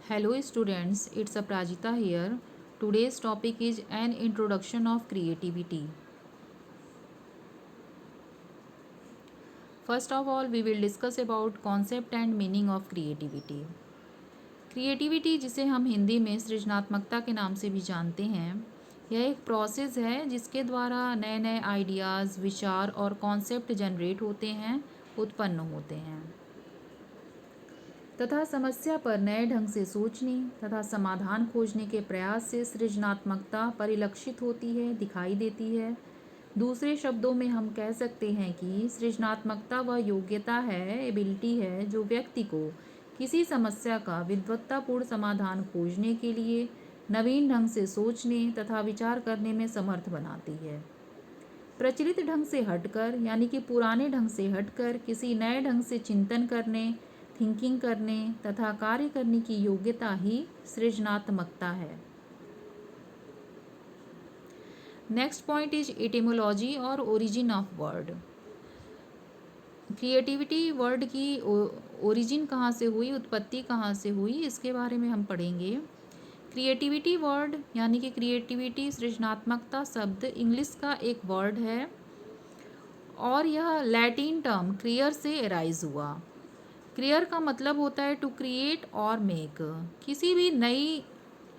Hello students, it's Aprajita here. Today's topic is an introduction of creativity. First of all, we will discuss about concept and meaning of creativity. Creativity, जिसे हम हिंदी में सृजनात्मकता के नाम से भी जानते हैं, यह एक प्रोसेस है जिसके द्वारा नए नए आइडियाज़, विचार और कॉन्सेप्ट जनरेट होते हैं, उत्पन्न होते हैं तथा समस्या पर नए ढंग से सोचने तथा समाधान खोजने के प्रयास से सृजनात्मकता परिलक्षित होती है, दिखाई देती है। दूसरे शब्दों में हम कह सकते हैं कि सृजनात्मकता वह योग्यता है, एबिलिटी है, जो व्यक्ति को किसी समस्या का विद्वत्तापूर्ण समाधान खोजने के लिए नवीन ढंग से सोचने तथा विचार करने में समर्थ बनाती है। प्रचलित ढंग से हटकर, यानी कि पुराने ढंग से हटकर किसी नए ढंग से चिंतन करने, थिंकिंग करने तथा कार्य करने की योग्यता ही सृजनात्मकता है। नेक्स्ट पॉइंट इज एटिमोलॉजी और origin of word. Creativity word की ओरिजिन कहाँ से हुई, उत्पत्ति कहाँ से हुई, इसके बारे में हम पढ़ेंगे। क्रिएटिविटी वर्ड यानी कि क्रिएटिविटी, सृजनात्मकता शब्द इंग्लिश का एक वर्ड है और यह लैटिन टर्म क्रियर से एराइज हुआ। क्रियर का मतलब होता है टू क्रिएट और मेक, किसी भी नई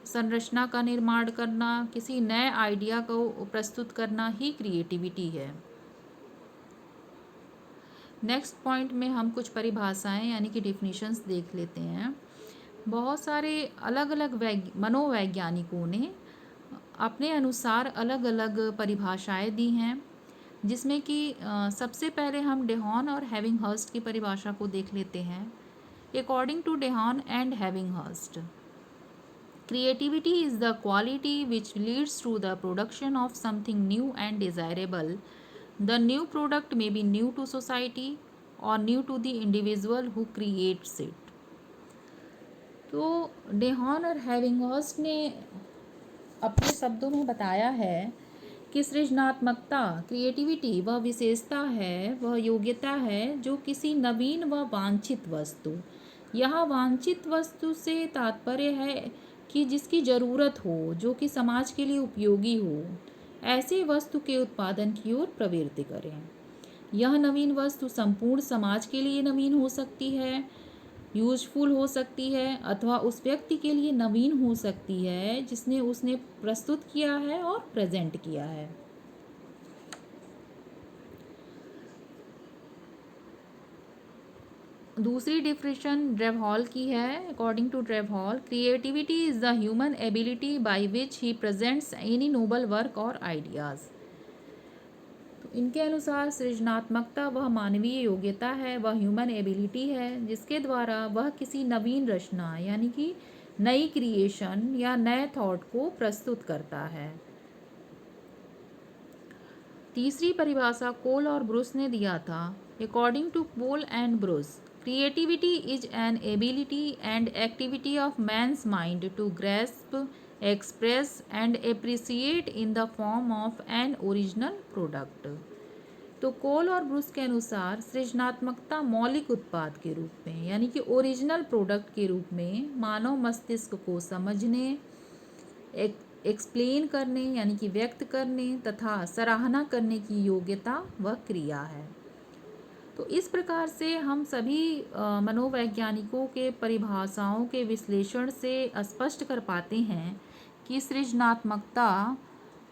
संरचना का निर्माण करना, किसी नए आइडिया को प्रस्तुत करना ही क्रिएटिविटी है। नेक्स्ट पॉइंट में हम कुछ परिभाषाएं यानी कि डिफिनीशंस देख लेते हैं। बहुत सारे अलग अलग मनोवैज्ञानिकों ने अपने अनुसार अलग अलग परिभाषाएं दी हैं, जिसमें कि सबसे पहले हम डेहॉन और हेविंगहर्स्ट की परिभाषा को देख लेते हैं। According to Dehaan and Havighurst, creativity is the quality which leads to the production of something new and desirable. The new product may be new to society or new to the individual who creates it. तो डेहॉन और हेविंगहर्स्ट ने अपने शब्दों में बताया है कि सृजनात्मकता, क्रिएटिविटी वह विशेषता है, वह योग्यता है जो किसी नवीन व वांछित वस्तु, यहाँ वांछित वस्तु से तात्पर्य है कि जिसकी ज़रूरत हो, जो कि समाज के लिए उपयोगी हो, ऐसे वस्तु के उत्पादन की ओर प्रवृत्ति करें। यह नवीन वस्तु संपूर्ण समाज के लिए नवीन हो सकती है, यूजफुल हो सकती है, अथवा उस व्यक्ति के लिए नवीन हो सकती है जिसने उसने प्रस्तुत किया है और प्रेजेंट किया है। दूसरी डिफिनेशन ड्रेवहॉल की है। According to Drevdahl, creativity is the human ability by which he presents any noble work और आइडियाज़। तो इनके अनुसार सृजनात्मकता वह मानवीय योग्यता है, वह ह्यूमन एबिलिटी है जिसके द्वारा वह किसी नवीन रचना यानी कि नई क्रिएशन या नए थॉट को प्रस्तुत करता है। तीसरी परिभाषा कोल और ब्रूस ने दिया था। According to Cole and Bruce, creativity is an ability and activity of man's mind to grasp, express and appreciate in the form of an original product. तो कोल और ब्रूस के अनुसार सृजनात्मकता मौलिक उत्पाद के रूप में यानी कि ओरिजिनल प्रोडक्ट के रूप में मानव मस्तिष्क को समझने, एक्सप्लेन करने यानी कि व्यक्त करने तथा सराहना करने की योग्यता व क्रिया है। तो इस प्रकार से हम सभी मनोवैज्ञानिकों के परिभाषाओं के विश्लेषण से स्पष्ट कर पाते हैं कि सृजनात्मकता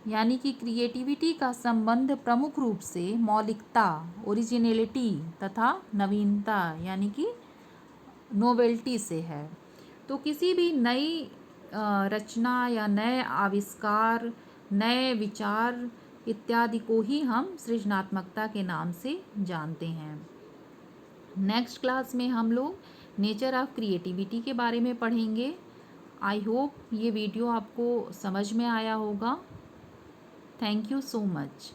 यानी कि क्रिएटिविटी का संबंध प्रमुख रूप से मौलिकता, ओरिजिनलिटी तथा नवीनता यानी कि नोवेल्टी से है। तो किसी भी नई रचना या नए आविष्कार, नए विचार इत्यादि को ही हम सृजनात्मकता के नाम से जानते हैं। नेक्स्ट क्लास में हम लोग नेचर ऑफ क्रिएटिविटी के बारे में पढ़ेंगे। आई होप ये वीडियो आपको समझ में आया होगा। Thank you so much.